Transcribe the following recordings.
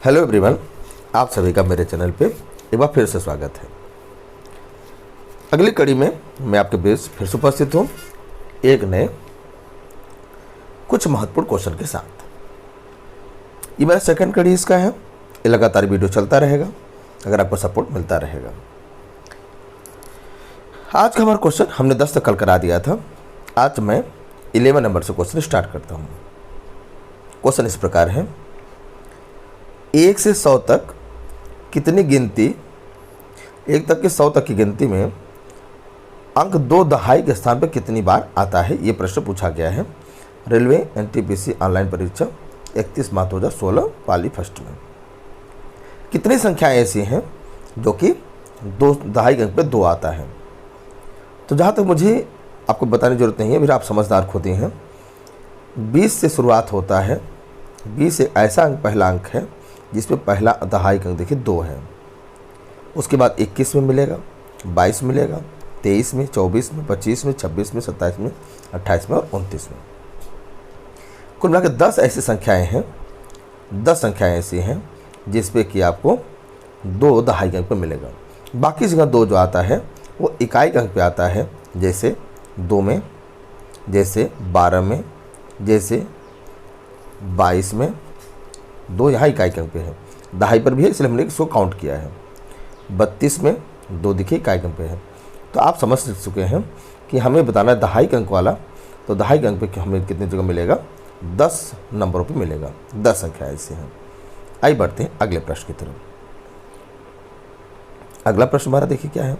Hello everyone, आप सभी का मेरे चैनल पे एक बार फिर से स्वागत है। अगली कड़ी में मैं आपके बीच फिर से उपस्थित हूँ एक नए कुछ महत्वपूर्ण क्वेश्चन के साथ। ये मेरा सेकंड कड़ी इसका है। ये लगातार वीडियो चलता रहेगा अगर आपको सपोर्ट मिलता रहेगा। आज का हमारा क्वेश्चन हमने 10 तक कल करा दिया था। आज मैं 11 नंबर से क्वेश्चन स्टार्ट करता हूँ। क्वेश्चन इस प्रकार है, 1 से 100 तक कितनी गिनती, 1 तक के 100 तक की गिनती में अंक 2 दहाई के स्थान पर कितनी बार आता है। ये प्रश्न पूछा गया है रेलवे एनटीपीसी ऑनलाइन परीक्षा 31 मार्च 2016 पाली फर्स्ट में। कितनी संख्याएं ऐसी हैं जो कि 2 दहाई के अंक पे 2 आता है। तो जहाँ तक मुझे आपको बताने की जरूरत नहीं है, फिर आप समझदार होती हैं। 20 से शुरुआत होता है। 20 एक ऐसा अंक, पहला अंक है जिसमें पहला दहाई का अंक देखिए 2 है। उसके बाद 21 में मिलेगा, 22 मिलेगा, 23 में, 24 में, 25 में, 26 में, 27 में, 28 में और 29 में। कुल मिलाकर 10 ऐसी संख्याएं हैं, 10 संख्याएं ऐसी हैं जिसपे कि आपको 2 दहाई के अंक पर मिलेगा। बाकी जगह 2 जो आता है वो इकाई के अंक पे आता है, जैसे 2 में, जैसे 12 में, जैसे 22 में। 2 यहाँ इकाई के अंक पे है, दहाई पर भी है इसलिए हमने इसको काउंट किया है। 32 में 2 देखिए इकाई के अंक पे है। तो आप समझ चुके हैं कि हमें बताना है दहाई के अंक वाला। तो दहाई के अंक पे हमें कितनी जगह मिलेगा, 10 नंबरों पे मिलेगा। 10 संख्या ऐसी हैं। आइए बढ़ते हैं अगले प्रश्न की तरफ। अगला प्रश्न हमारा देखिए क्या है,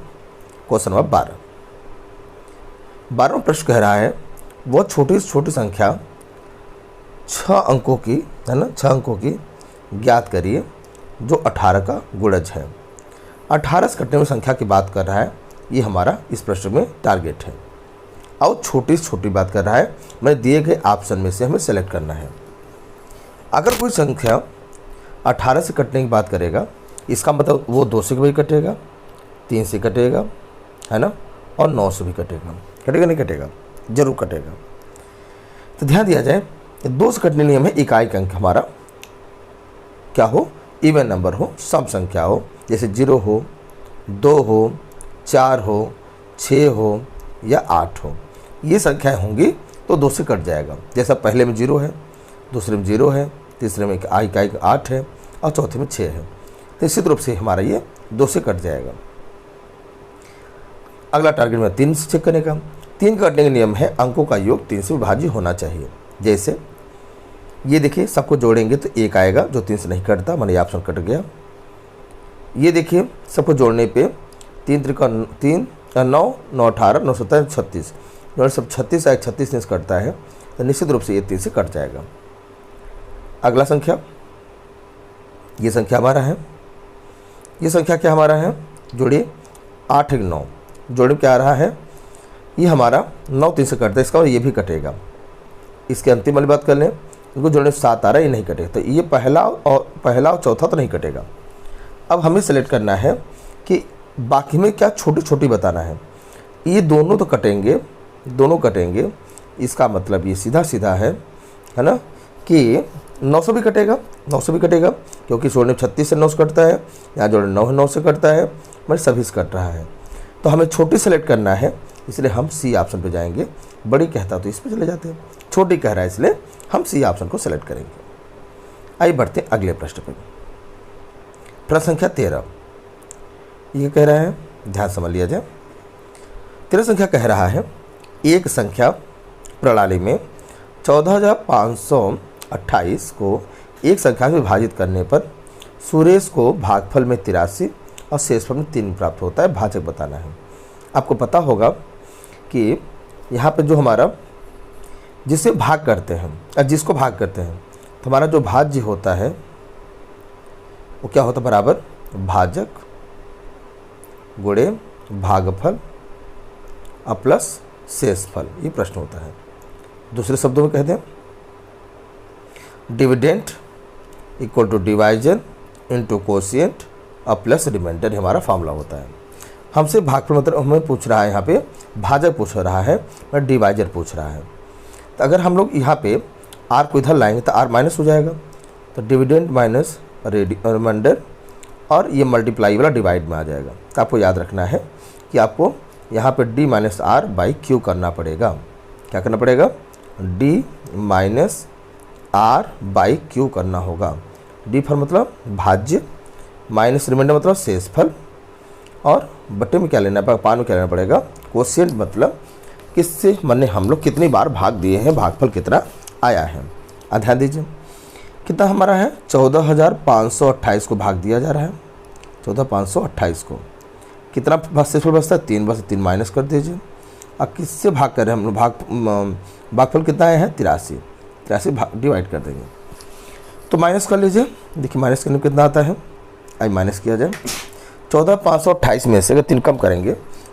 क्वेश्चन नंबर 12। 12वां प्रश्न कह रहा है, वो छोटी से छोटी संख्या 6 अंकों की है ना, 6 अंकों की ज्ञात करिए जो 18 का गुणज है। 18 से कटने में संख्या की बात कर रहा है। ये हमारा इस प्रश्न में टारगेट है। और छोटी से छोटी बात कर रहा है, मैं दिए गए ऑप्शन में से हमें सेलेक्ट करना है। अगर कोई संख्या 18 से कटने की बात करेगा, इसका मतलब वो 2 से भी कटेगा, 3 से कटेगा, है ना, और 9 से भी कटेगा। कटेगा नहीं कटेगा, जरूर कटेगा। तो ध्यान दिया जाए, 2 से कटने नियम है इकाई का अंक हमारा क्या हो, इवन नंबर हो, सम संख्या हो, जैसे 0 हो, 2 हो, 4 हो, 6 हो या 8 हो। ये संख्याएं होंगी तो 2 से कट जाएगा। जैसा पहले में 0 है, दूसरे में 0 है, तीसरे में इकाई 8 है और चौथे में 6 है। तो निश्चित रूप से हमारा ये 2 से कट जाएगा। अगला टारगेट में 3 से चेक करने का। 3 कटने का नियम है अंकों का योग 3 से विभाज्य होना चाहिए। जैसे ये देखिए, सबको जोड़ेंगे तो 1 आएगा जो 3 से नहीं कटता, माने ऑप्शन कट गया। ये देखिए, सबको जोड़ने पे 3 त्रिका 3 9 9 18 9 17 36, जो सब 36 आए, 36 3 से कटता है तो निश्चित रूप से ये 3 से कट जाएगा। अगला संख्या, ये संख्या हमारा है, ये संख्या क्या हमारा है, जोड़िए 8 1 9, जोड़े क्या आ रहा है, ये हमारा 9 3 से कटता है, इसका और ये भी कटेगा। इसके अंतिम वाली बात कर लें, इनको जोड़ने 7 आ रहा है, ये नहीं कटेगा। तो ये पहला और चौथा तो नहीं कटेगा। अब हमें सेलेक्ट करना है कि बाकी में क्या छोटी छोटी बताना है। ये दोनों तो कटेंगे, दोनों कटेंगे। इसका मतलब ये सीधा सीधा है ना, कि 9 से भी कटेगा, 9 से भी कटेगा, क्योंकि जोड़ने 36 से 9 से कटता है, यहाँ जोड़ने 9 से कटता है, मतलब सभी से कट रहा है। तो हमें छोटी सेलेक्ट करना है, इसलिए हम सी ऑप्शन पे जाएंगे। बड़ी कहता तो इस पे चले जाते हैं, छोटी कह रहा है इसलिए हम सी ऑप्शन को सेलेक्ट करेंगे। आइए बढ़ते हैं अगले प्रश्न पर। प्रश्न संख्या 13 ये कह रहा है, ध्यान समझ लिया जाए। 13 संख्या कह रहा है, एक संख्या प्रणाली में 14,528 को एक संख्या में विभाजित करने पर सुरेश को भागफल में 83 और शेषफल में 3 प्राप्त होता है। भाजक बताना है। आपको पता होगा कि यहाँ पे जो हमारा जिसे भाग करते हैं और जिसको भाग करते हैं, तो हमारा जो भाज्य होता है वो क्या होता है, बराबर भाजक गुणे भागफल और प्लस शेषफल। ये प्रश्न होता है। दूसरे शब्दों में कहते हैं, dividend equal to division into quotient और प्लस रिमाइंडर, हमारा फार्मूला होता है। हमसे भागफल मतलब हमें पूछ रहा है, यहाँ पे भाजक पूछ रहा है और डिवाइजर पूछ रहा है। तो अगर हम लोग यहाँ पे आर को इधर लाएंगे तो आर माइनस हो जाएगा। तो डिविडेंड माइनस रिमाइंडर और ये मल्टीप्लाई वाला डिवाइड में आ जाएगा। तो आपको याद रखना है कि आपको यहाँ पे d minus r by q करना पड़ेगा। क्या करना पड़ेगा? d minus r by q करना होगा। d फल मतलब भाज्य, माइनस रिमाइंडर मतलब शेषफल, और बट्टे में क्या लेना पड़ेगा? पान में क्या लेना पड़ेगा? कोशिएंट मतलब किससे मैंने हम लोग कितनी बार भाग दिए हैं, भागफल कितना आया है। ध्यान दीजिए कितना हमारा है, 14,528 को भाग दिया जा रहा है। 14,528 को कितना शेषफल बचता है? 3 बस 3 माइनस कर दीजिए। अब किससे भाग कर रहे हैं हम लोग? भागफल कितना आया है? 83 डिवाइड कर देंगे तो माइनस कर लीजिए। देखिए माइनस करने में कितना आता है, आई माइनस किया जाए। 14,528 में से अगर 3 कम करेंगे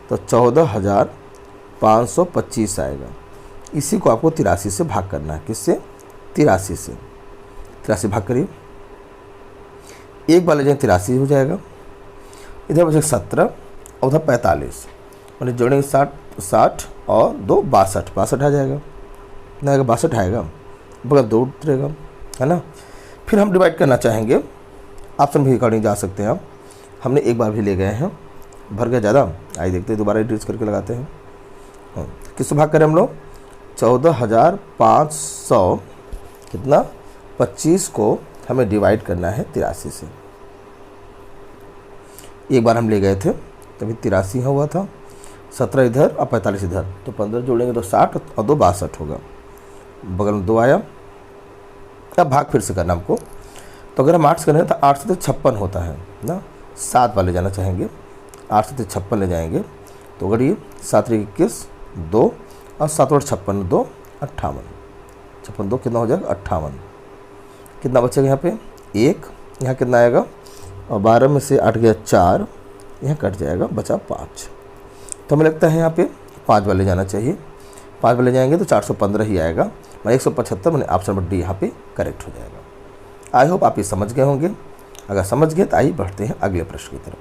तो 14,525 आएगा। इसी को आपको 83 से भाग करना है। किससे? 83 से। 83 भाग करिए, एक बार ले जाए 83 हो जाएगा, इधर बचे 17 और उधर 45, मैंने जोड़ेंगे 60 और 2 62 आ जाएगा। ना आएगा 62 आएगा, बगल 2 उतरेगा, है ना। फिर हम डिवाइड करना चाहेंगे, ऑप्शन भी अकॉर्डिंग जा सकते हैं। हमने एक बार भी ले गए हैं, भर गया ज़्यादा, आइए देखते हैं, दोबारा रिड्यूस करके लगाते हैं। हाँ, किससे भाग करें हम लोग? 14,500 कितना 25 को हमें डिवाइड करना है 83 से। एक बार हम ले गए थे तभी 83 हुआ था, 17 इधर और 45 इधर, तो 15 जोड़ेंगे तो 60 और 2 62 होगा, बगल में 2 आया। अब भाग फिर से करना हमको, तो अगर हम 8 से करें तो 8 से तो 56 होता है ना, 7 वाले जाना चाहेंगे, 8 से तो 56 ले जाएंगे, तो अगर ये 7 21 2 और 7 और 56 2 58, 56 2 कितना हो जाएगा? 58। कितना बचेगा यहाँ पे? 1, यहाँ कितना आएगा? और 12 में से 8 गया 4, यहाँ कट जाएगा, बचा 5। तो हमें लगता है यहाँ पे 5 वाले जाना चाहिए। 5 वाले जाएंगे तो 415 ही आएगा, मैं 175, मैंने ऑप्शन नंबर डी यहाँ पे करेक्ट हो जाएगा। आई होप आप ये समझ गए होंगे। अगर समझ गए तो आइए बढ़ते हैं अगले प्रश्न की तरफ।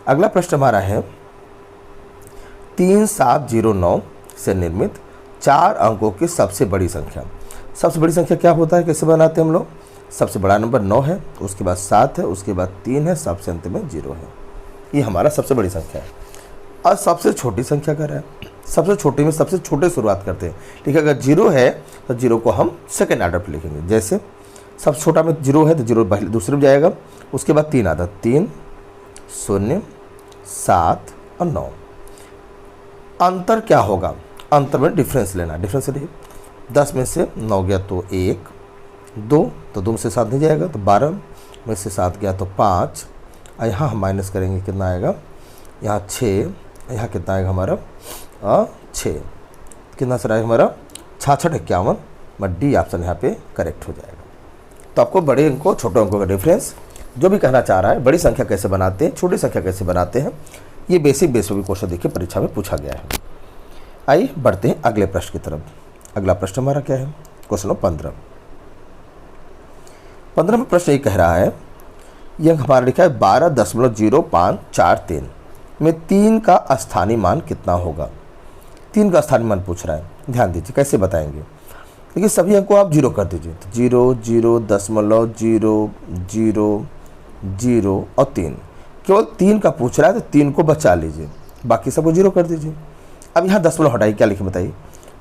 अगला प्रश्न हमारा है 3709 से निर्मित 4 अंकों की सबसे बड़ी संख्या। सबसे बड़ी संख्या क्या होता है, कैसे बनाते हैं हम लोग? सबसे बड़ा नंबर 9 है, उसके बाद 7 है, उसके बाद 3 है, सबसे अंत में 0 है। ये हमारा सबसे बड़ी संख्या है। और सबसे छोटी संख्या क्या है? सबसे छोटी में सबसे छोटे शुरुआत करते हैं। ठीक है, अगर 0 है तो 0 को हम सेकेंड ऑर्डर पर लिखेंगे। जैसे सबसे छोटा में 0 है तो 0 पहले दूसरे में जाएगा, उसके बाद 3 आता, 3 0 7 और 9। अंतर क्या होगा? अंतर में डिफरेंस लेना। डिफरेंस देखिए, 10 में से 9 गया तो 1, 2 तो 2 में से 7 नहीं जाएगा, तो 12 में से 7 गया तो 5, और यहाँ हम माइनस करेंगे, कितना आएगा? यहाँ 6, यहाँ कितना आएगा हमारा? 6, कितना सर आएगा हमारा? 66 51, बट डी ऑप्शन यहाँ पे करेक्ट हो जाएगा। तो आपको बड़े अंकों छोटे अंकों का डिफरेंस जो भी कहना चाह रहा है, बड़ी संख्या कैसे बनाते हैं, छोटी संख्या कैसे बनाते हैं, ये बेसिक भी क्वेश्चन देखिए परीक्षा में पूछा गया है। आइए बढ़ते हैं अगले प्रश्न की तरफ। अगला प्रश्न हमारा क्या है? Question number 15। 15 में प्रश्न ये कह रहा है, यह हमारा लिखा है 12.0543 में 3 का स्थानीय मान कितना होगा? 3 का स्थानीय मान पूछ रहा है। ध्यान दीजिए कैसे बताएंगे। देखिए सभी अंकों आप 0 कर दीजिए, तो 0 0 दशमलव 0 0 0 और 3। केवल 3 का पूछ रहा है तो 3 को बचा लीजिए, बाकी सबको 0 कर दीजिए। अब यहाँ दशमलव हटाइए, क्या लिखें बताइए?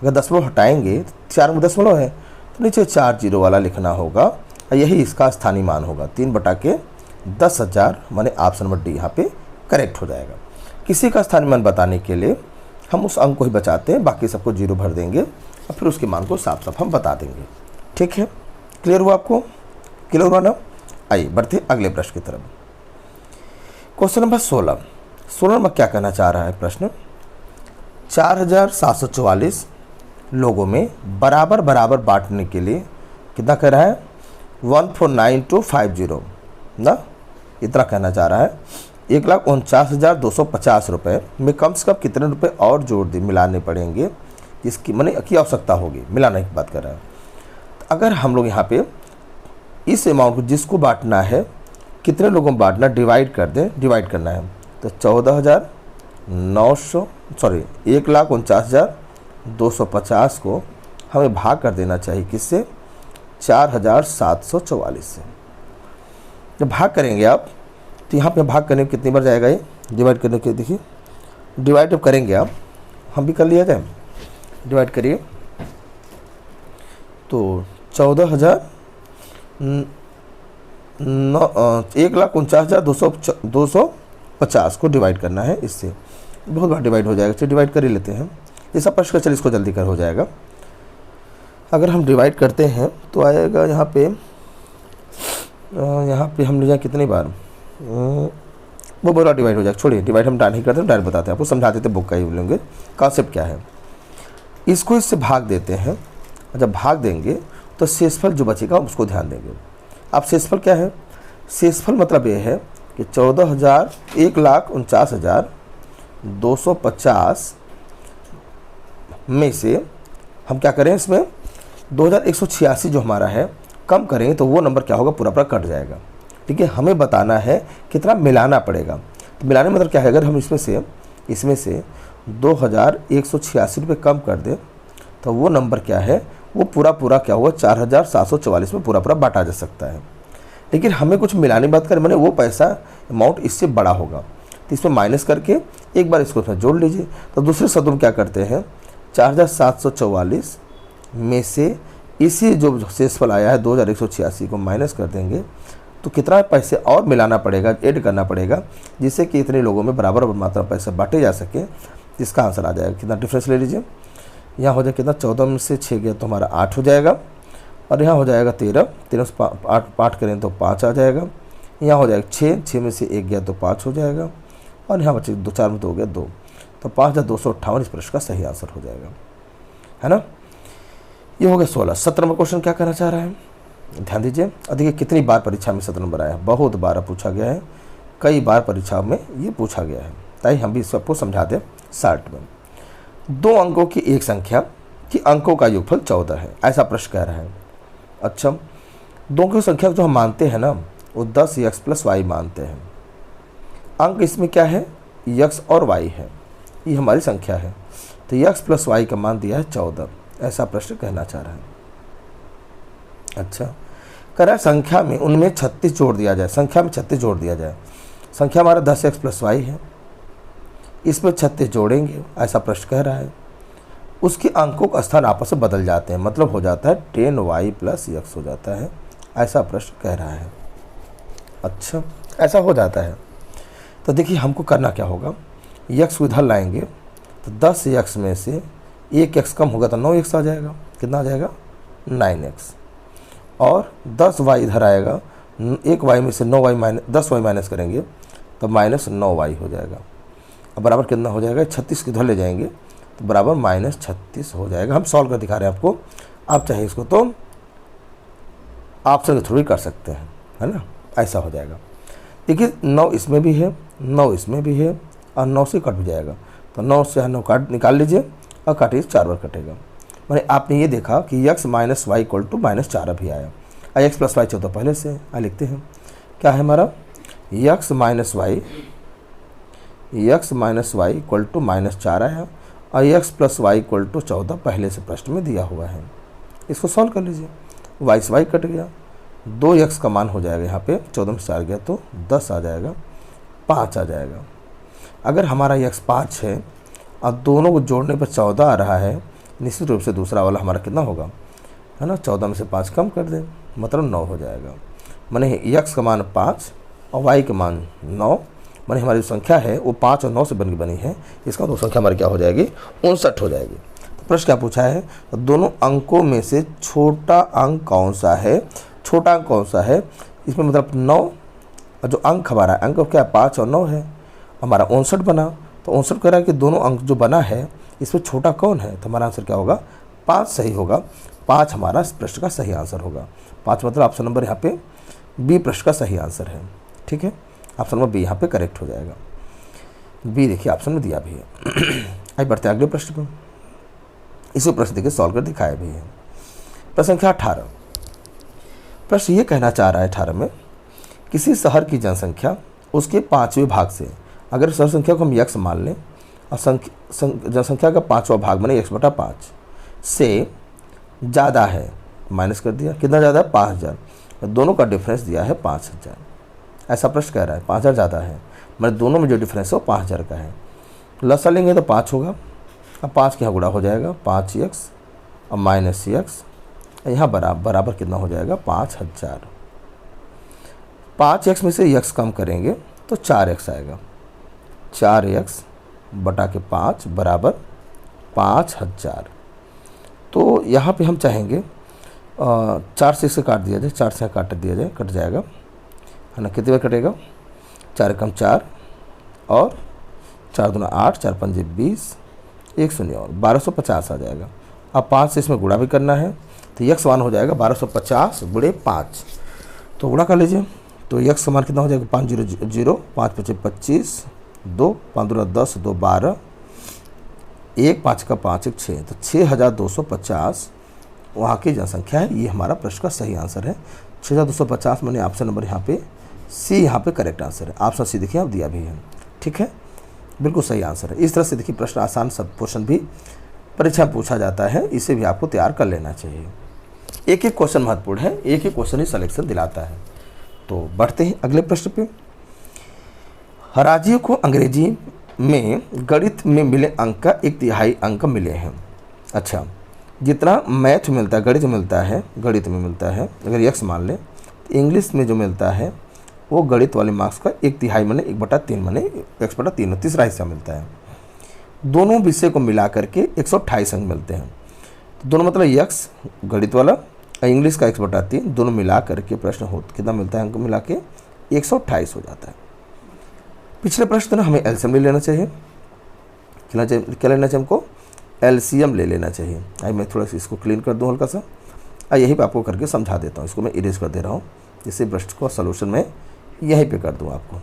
अगर दशमलव हटाएंगे तो 4 में दशमलव है तो नीचे 4 0 वाला लिखना होगा, और यही इसका स्थानीय मान होगा। 3 बटा के 10,000, माने ऑप्शन नंबर डी यहाँ पे करेक्ट हो जाएगा। किसी का स्थानीय मान बताने के लिए हम उस अंक को ही बचाते हैं, बाकी सबको 0 भर देंगे और फिर उसके मान को साफ साफ हम बता देंगे। ठीक है, क्लियर हुआ आपको? क्लियर हुआ ना? आइए बढ़ते अगले प्रश्न की तरफ। Question number 16। 16 में क्या कहना चाह रहा है प्रश्न? 4,744 लोगों में बराबर बराबर बांटने के लिए कितना कह रहा है? 149250 ना, इतना कहना चाह रहा है। 1,49,250 रुपये में कम से कम कितने रुपए और जोड़ दे मिलाने पड़ेंगे, जिसकी मैंने की आवश्यकता होगी। मिलाने की बात कर रहा है। तो अगर हम लोग यहाँ पे इस अमाउंट को जिसको बांटना है, कितने लोगों को बांटना, डिवाइड कर दें, डिवाइड करना है, तो 1,49,250 को हमें भाग कर देना चाहिए किससे? 4,744 से। जब भाग करेंगे आप तो यहाँ पे भाग करने कितनी बार जाएगा, ये डिवाइड करने के, देखिए डिवाइड जब करेंगे आप, हम भी कर लिया जाए, डिवाइड करिए तो 1,49,250 को डिवाइड करना है इससे, बहुत बार डिवाइड हो जाएगा। चलिए डिवाइड कर ही लेते हैं, ये सब प्रश्न चलिए इसको जल्दी कर हो जाएगा। अगर हम डिवाइड करते हैं तो आएगा यहाँ पे हम ले जाए कितनी बार, वो बोला डिवाइड हो जाएगा। छोड़िए डिवाइड हम नहीं करते, डायरेक्ट बताते हैं आपको, समझा देते बुक का ही बोलेंगे कॉन्सेप्ट क्या है। इसको इससे भाग देते हैं, जब भाग देंगे तो शेषफल जो बचेगा उसको ध्यान देंगे। अब शेषफल क्या है, शेषफल मतलब ये है कि 1,49,250 में से हम क्या करें, इसमें 2,186 जो हमारा है कम करेंगे तो वो नंबर क्या होगा, पूरा पूरा कट जाएगा। ठीक है, हमें बताना है कितना मिलाना पड़ेगा। तो मिलाने मतलब क्या है, अगर हम इसमें से 2,186 रुपये कम कर दें तो वो नंबर क्या है, वो पूरा पूरा क्या होगा, 4,744 में पूरा पूरा बांटा जा सकता है। लेकिन हमें कुछ मिलाने बात करें, मैंने वो पैसा अमाउंट इससे बड़ा होगा, तो इसमें माइनस करके एक बार इसको इसमें जोड़ लीजिए। तो दूसरे शब्द में क्या करते हैं, 4,744 में से इसी जो शेषफल आया है 2,186 को माइनस कर देंगे तो कितना पैसे और मिलाना पड़ेगा, ऐड करना पड़ेगा, जिससे कि इतने लोगों में बराबर मात्रा पैसे बांटे जा सके। इसका आंसर आ जाएगा, कितना डिफरेंस ले लीजिए, यहाँ हो जाएगा कितना, 14 में से 6 गया तो हमारा 8 हो जाएगा, और यहाँ हो जाएगा 13 से 8 करें तो 5 आ जाएगा, यहाँ हो जाएगा 6 में से 1 गया तो 5 हो जाएगा, और यहाँ बचे 4 में 2 गया 2, तो 5,258 इस प्रश्न का सही आंसर हो जाएगा, है ना। ये हो गया 16। 17 नंबर क्वेश्चन क्या कहना चाह रहा है, ध्यान दीजिए। और देखिए कितनी बार परीक्षा में 17 नंबर आया है, बहुत बार पूछा गया है, कई बार परीक्षा में ये पूछा गया है, ताकि हम भी सबको समझा दें शॉर्ट में। 2 अंकों की एक संख्या कि अंकों का योगफल 14 है, ऐसा प्रश्न कह रहा है। अच्छा, 2 की संख्या जो हम मानते हैं ना, वो 10x + y मानते हैं। अंक इसमें क्या है, x और y है, ये हमारी संख्या है, तो x + y का मान दिया है 14, ऐसा प्रश्न कहना चाह रहा है। अच्छा, कह रहा है संख्या में उनमें 36 जोड़ दिया जाए, संख्या में 36 जोड़ दिया जाए। संख्या हमारा 10x + y है, इसमें 36 जोड़ेंगे, ऐसा प्रश्न कह रहा है। उसके अंकों का स्थान आपस में बदल जाते हैं, मतलब हो जाता है 10y + x हो जाता है, ऐसा प्रश्न कह रहा है। अच्छा, ऐसा हो जाता है तो देखिए हमको करना क्या होगा, x को इधर लाएंगे तो 10x में से 1x कम होगा तो 9x आ जाएगा, कितना आ जाएगा, 9x, और 10y इधर आएगा, 1y में से 10y माइनस करेंगे तो -9y हो जाएगा। अब बराबर कितना हो जाएगा, 36 किधर ले जाएंगे तो बराबर -36 हो जाएगा। हम सॉल्व कर दिखा रहे हैं आपको, आप चाहे इसको तो ऑप्शन के थ्रू ही कर सकते हैं, है ना, ऐसा हो जाएगा। देखिए 9 इसमें भी है, 9 इसमें भी है, और 9 से कट भी जाएगा, तो 9 से 9 काट निकाल लीजिए और काटिए, 4 बार कटेगा। मैंने आपने ये देखा कि x - y = -4 अभी आया, और x + y 14 पहले से लिखते हैं, क्या है हमारा, x - y = -4 आया, और x + y = 14 पहले से प्रश्न में दिया हुआ है। इसको सॉल्व कर लीजिए, y से y कट गया, 2x का मान हो जाएगा यहाँ पे, 14 में 4 गया तो 10 आ जाएगा, 5 आ जाएगा। अगर हमारा x 5 है और दोनों को जोड़ने पर 14 आ रहा है, निश्चित रूप से दूसरा वाला हमारा कितना होगा, है ना, 14 में से 5 कम कर दें, मतलब 9 हो जाएगा। माने x का मान 5 और y का मान 9, माने हमारी जो संख्या है वो 5 और 9 से बनी है, इसका दो संख्या हमारी क्या हो जाएगी, 59 हो जाएगी। तो प्रश्न क्या पूछा है, तो दोनों अंकों में से छोटा अंक कौन सा है, छोटा अंक कौन सा है, इसमें मतलब 9, और जो अंक हमारा अंक क्या है, 5 और 9 है, हमारा 59 बना, तो 59 कह रहा है कि दोनों अंक जो बना है इसमें छोटा कौन है, तो हमारा आंसर क्या होगा, 5 सही होगा। 5 हमारा इस प्रश्न का सही आंसर होगा। 5 मतलब ऑप्शन नंबर यहाँ पे बी प्रश्न का सही आंसर है। ठीक है, ऑप्शन नंबर बी यहाँ पे करेक्ट हो जाएगा। बी देखिए ऑप्शन में दिया भी है। आइए बढ़ते हैं अगले प्रश्न पर। इसी प्रश्न देखिए सॉल्व कर दिखाया भी है। प्रश्न संख्या 18। प्रश्न ये कहना चाह रहा है 18 में, किसी शहर की जनसंख्या उसके 5वें भाग से, अगर शहर संख्या को हम x मान लें और जनसंख्या का 5वां भाग माने x/5 से ज़्यादा है, माइनस कर दिया, कितना ज़्यादा है, 5000, दोनों का डिफरेंस दिया है 5000। ऐसा प्रश्न कह रहा है। 5000 ज़्यादा है, मतलब दोनों में जो डिफरेंस है वो 5000 का है। लसा लेंगे तो 5 होगा। अब 5 के यहाँ गुणा हो जाएगा 5x और माइनस x, यहाँ बराबर कितना हो जाएगा 5000। 5x में से x कम करेंगे तो 4x आएगा। 4x बटा के 5 बराबर 5000। तो यहाँ पे हम चाहेंगे 4 से इसे काट दिया जाए, 4 से काट दिया जाए, कट जाएगा है ना। कितने बार कटेगा? 4 कम 4 और 4 दूना 8, 4 पंजे 20, 1 शून्य और 1250 आ जाएगा। अब 5 से इसमें गुणा भी करना है तो यक्स मान हो जाएगा 1250 गुणे 5। तो गुणा कर लीजिए तो यक्स का मान कितना हो जाएगा 500, 5 पचे 25, 2 5 दूना 10, 2 12, 1 5 का 5 1 6, तो 6250 वहाँ की जनसंख्या है। ये हमारा प्रश्न का सही आंसर है 6250, मैंने ऑप्शन नंबर यहाँ पे सी यहाँ पे करेक्ट आंसर है। ऑप्शन सी देखिए आप दिया भी है, ठीक है, बिल्कुल सही आंसर है। इस तरह से देखिए प्रश्न आसान सब क्वेश्चन भी परीक्षा में पूछा जाता है, इसे भी आपको तैयार कर लेना चाहिए। एक एक क्वेश्चन महत्वपूर्ण है, एक एक क्वेश्चन ही सिलेक्शन दिलाता है। तो बढ़ते हैं अगले प्रश्न पे। हराजियों को अंग्रेजी में गणित में मिले अंक का 1/3 अंक मिले हैं। अच्छा, जितना मैथ मिलता है गणित गणित में मिलता है, अगर यक्स मान लें तो इंग्लिश में जो मिलता है वो गणित वाले मार्क्स का 1/3 माने 1/3 माने x/3 तीसरा हिस्सा मिलता है। दोनों विषय को मिला करके 128 अंक मिलते हैं। तो दोनों मतलब यक्स गणित वाला और इंग्लिश का 1/3 दोनों मिला करके प्रश्न हो कितना मिलता है, अंक मिला के 128 हो जाता है। पिछले प्रश्न ना हमें एलसीएम ले लेना चाहिए। क्या लेना चाहिए हमको? एलसीएम ले लेना चाहिए। आई मैं थोड़ा सा इसको क्लीन कर दूँ हल्का सा, यही पे आपको करके समझा देता हूँ। इसको मैं इरेज कर दे रहा हूँ, जिससे प्रश्न को सोल्यूशन में यहीं पे कर दूँ आपको।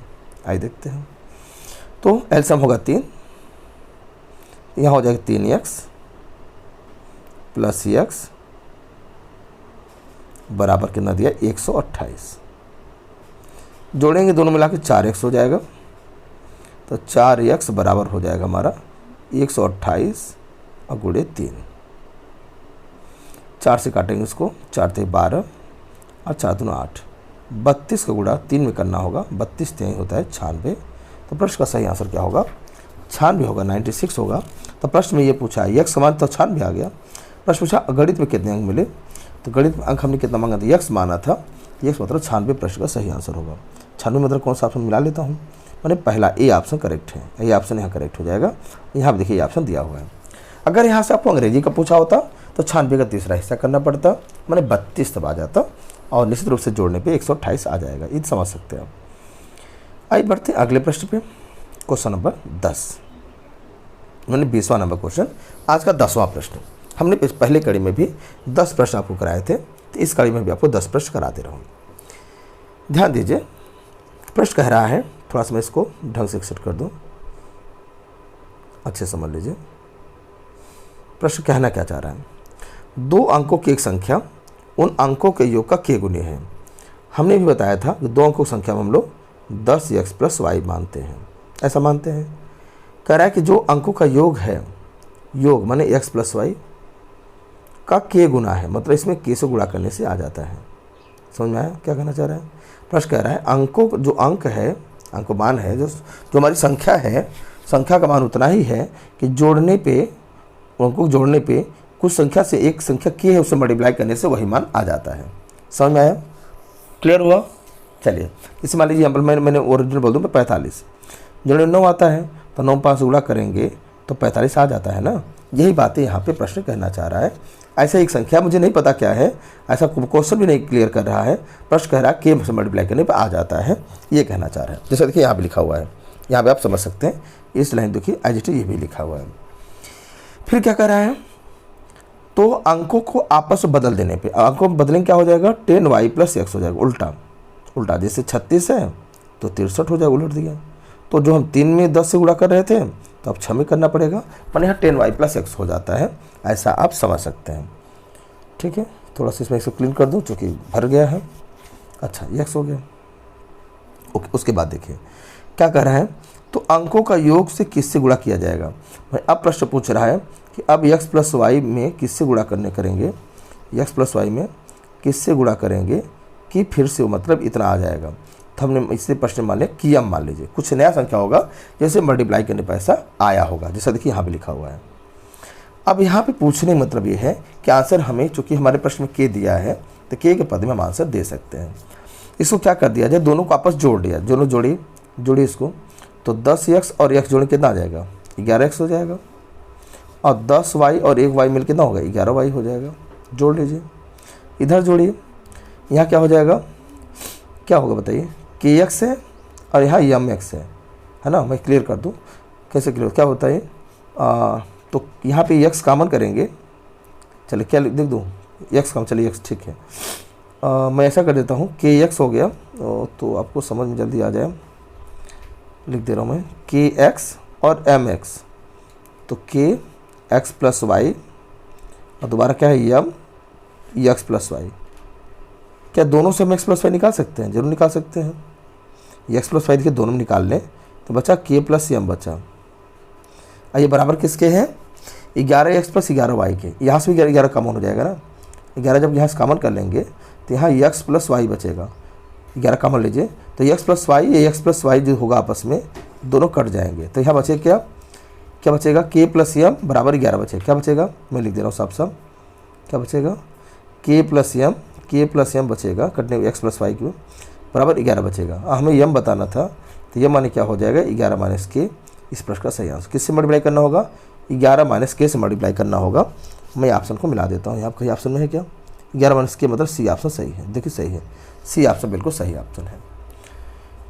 आइए देखते हैं। तो एलसीएम होगा 3, यहाँ हो जाएगा 3x प्लस x बराबर कितना दिया 128। जोड़ेंगे दोनों मिला के 4x हो जाएगा। तो 4x बराबर हो जाएगा हमारा 128 और गुणे 3। 4 से काटेंगे इसको, 4 × 12 और 4 दूना 8, 32 का गुणा 3 में करना होगा। 32 3 होता है 96। तो प्रश्न का सही आंसर क्या होगा? 96 होगा, 96 होगा। तो प्रश्न में ये पूछा है यक्स समान, तो 96 आ गया। प्रश्न पूछा गणित में कितने अंक मिले, तो गणित में अंक हमने कितना मांगा था? यक्स माना था, यक्स मतलब 96 प्रश्न का सही आंसर होगा। 96 मतलब कौन सा ऑप्शन मिला लेता हूँ, मैंने पहला ए ऑप्शन करेक्ट है, ये ऑप्शन यहाँ करेक्ट हो जाएगा। यहाँ पर देखिए ये ऑप्शन दिया हुआ है। अगर यहाँ से आपको अंग्रेजी का पूछा होता तो 96 का तीसरा हिस्सा करना पड़ता, मैंने 32 तब आ जाता और निश्चित रूप से जोड़ने पे 128 आ जाएगा। ये समझ सकते हैं आप। आइए बढ़ते हैं अगले प्रश्न पे। क्वेश्चन नंबर 10, मैंने 20वां नंबर क्वेश्चन, आज का 10वां प्रश्न। हमने पहले कड़ी में भी 10 प्रश्न आपको कराए थे, तो इस कड़ी में भी आपको 10 प्रश्न करा दे रहा हूँ। ध्यान दीजिए, प्रश्न कह रहा है, थोड़ा सा मैं इसको ढंग से एक्सेप्ट कर दूँ, अच्छे समझ लीजिए। प्रश्न कहना क्या चाह रहा है? 2 अंकों की एक संख्या उन अंकों के योग का k गुनी है। हमने भी बताया था कि 2 अंकों की संख्या में हम लोग 10x + y मानते हैं, ऐसा मानते हैं। कह रहा है कि जो अंकों का योग है, योग माने x + y का k गुना है, मतलब इसमें k से गुणा करने से आ जाता है। समझ में आया क्या कहना चाह रहा है? प्रश्न कह रहा है अंकों जो अंक है, अंक मान है, जो हमारी संख्या है, संख्या का मान उतना ही है कि जोड़ने पे, अंकों को जोड़ने पे कुछ संख्या से एक संख्या k है, उससे मल्टीप्लाई करने से वही मान आ जाता है। समझ में आया? क्लियर हुआ? चलिए, इसे मान लीजिए मैंने ओरिजिनल बोल दूँ 45, जोड़ने 9 आता है तो 9 5 गुणा करेंगे तो 45 आ जाता है ना। यही बातें यहाँ पे प्रश्न कहना चाह रहा है। ऐसा एक संख्या मुझे नहीं पता क्या है, ऐसा क्वेश्चन भी नहीं क्लियर कर रहा है। प्रश्न कह रहा है k से मल्टीप्लाई करने पर आ जाता है, ये कहना चाह रहा है। जैसे देखिए यहाँ पे लिखा हुआ है, यहाँ पे आप समझ सकते हैं। इस लाइन देखिए एज ये भी लिखा हुआ है। फिर क्या कर रहा है? तो अंकों को आपस में बदल देने पे, अंकों में बदलेंगे क्या हो जाएगा? 10y + x हो जाएगा, उल्टा। जैसे 36 है तो 63 हो जाएगा, उलट दिया। तो जो हम 3 में 10 से गुणा कर रहे थे तो अब 6 में करना पड़ेगा, पर यहाँ 10y + x हो जाता है, ऐसा आप समझ सकते हैं। ठीक है, थोड़ा सा इसमें इसको क्लीन कर दूँ चूँकि भर गया है। अच्छा, x हो गया। ओके, उसके बाद देखिए क्या कर रहा है? तो अंकों का योग से किससे गुणा किया जाएगा? भाई अब प्रश्न पूछ रहा है कि अब x + y में किससे गुणा करेंगे, x + y में किससे गुणा करेंगे कि फिर से मतलब इतना आ जाएगा। तो हमने इससे प्रश्न मान लिया कि m मान लीजिए, कुछ नया संख्या होगा जैसे मल्टीप्लाई करने पर पैसा आया होगा, जैसा देखिए यहाँ पे लिखा हुआ है। अब यहाँ पे पूछने का मतलब ये है कि आंसर हमें, चूंकि हमारे प्रश्न में k दिया है तो k के पद में हम आंसर दे सकते हैं। इसको क्या कर दिया जाए, दोनों को आपस जोड़ दिया, दोनों जोड़िए इसको, तो 10x और x जोड़े कितना आ जाएगा, 11x हो जाएगा, और 10y और 1y मिल कितना होगा, 11y हो जाएगा। जोड़ लीजिए, इधर जोड़िए, यहाँ क्या हो जाएगा, क्या होगा बताइए, kx है और यहाँ mx है ना। मैं क्लियर कर दूँ, कैसे क्लियर, क्या होता है, तो यहाँ पे x कॉमन करेंगे, चलिए क्या लिख दूँ, x कॉमन, चलिए x ठीक है। मैं ऐसा कर देता हूँ, kx हो गया, तो आपको समझ में जल्दी आ जाए, लिख दे रहा हूँ मैं kx और mx, तो kx प्लस वाई और दोबारा क्या है m x प्लस वाई। क्या दोनों से हम x प्लस वाई निकाल सकते हैं, जरूर निकाल सकते हैं। x प्लस वाई देखिए दोनों में निकाल लें तो बचा k प्लस m बचा। ये बराबर किसके हैं, 11x प्लस 11y के, यहाँ से भी 11 कॉमन हो जाएगा ना, 11 जब यहाँ से कॉमन कर लेंगे तो यहाँ x प्लस वाई बचेगा, 11 कॉमन लीजिए तो x प्लस वाई, ये x प्लस वाई जो होगा आपस में दोनों कट जाएंगे, तो यहाँ बचे क्या बचेगा, k प्लस m बराबर 11 बचेगा। क्या बचेगा, मैं लिख दे रहा हूँ साफ साफ, क्या बचेगा, k प्लस m बचेगा, कटने x प्लस वाई क्यों बराबर 11 बचेगा। हमें m बताना था, तो ये माने क्या हो जाएगा, 11 माइनस k, इस प्रश्न का सही आंसर। किससे मल्टीप्लाई करना होगा, 11 माइनस k से मल्टीप्लाई करना होगा। मैं ऑप्शन को मिला देता हूँ, यहाँ कहीं ऑप्शन में है क्या, 11 माइनस k मतलब सी ऑप्शन सही है, देखिए सही है, सी ऑप्शन बिल्कुल सही ऑप्शन है।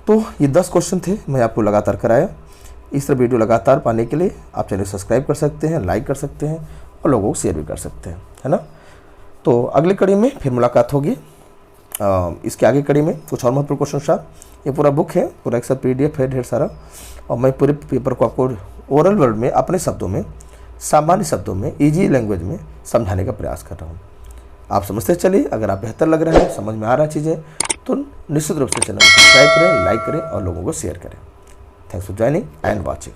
तो ये 10 क्वेश्चन थे, मैं आपको लगातार कराया। इस तरह वीडियो लगातार पाने के लिए आप चैनल सब्सक्राइब कर सकते हैं, लाइक कर सकते हैं और लोगों को शेयर भी कर सकते हैं, है ना। तो अगली कड़ी में फिर मुलाकात होगी। इसके आगे कड़ी में कुछ और महत्वपूर्ण क्वेश्चन साथ, ये पूरा बुक है, पूरा एक साथ PDF है ढेर सारा, और मैं पूरे पेपर को आपको ओरल वर्ड में, अपने शब्दों में, सामान्य शब्दों में, ईजी लैंग्वेज में समझाने का प्रयास कर रहा हूँ। आप समझते चलिए, अगर आप बेहतर लग रहा है, समझ में आ रहा है चीज़ें, तो निश्चित रूप से चैनल को सब्सक्राइब करें, लाइक करें और लोगों को शेयर करें। Thanks for joining and watching.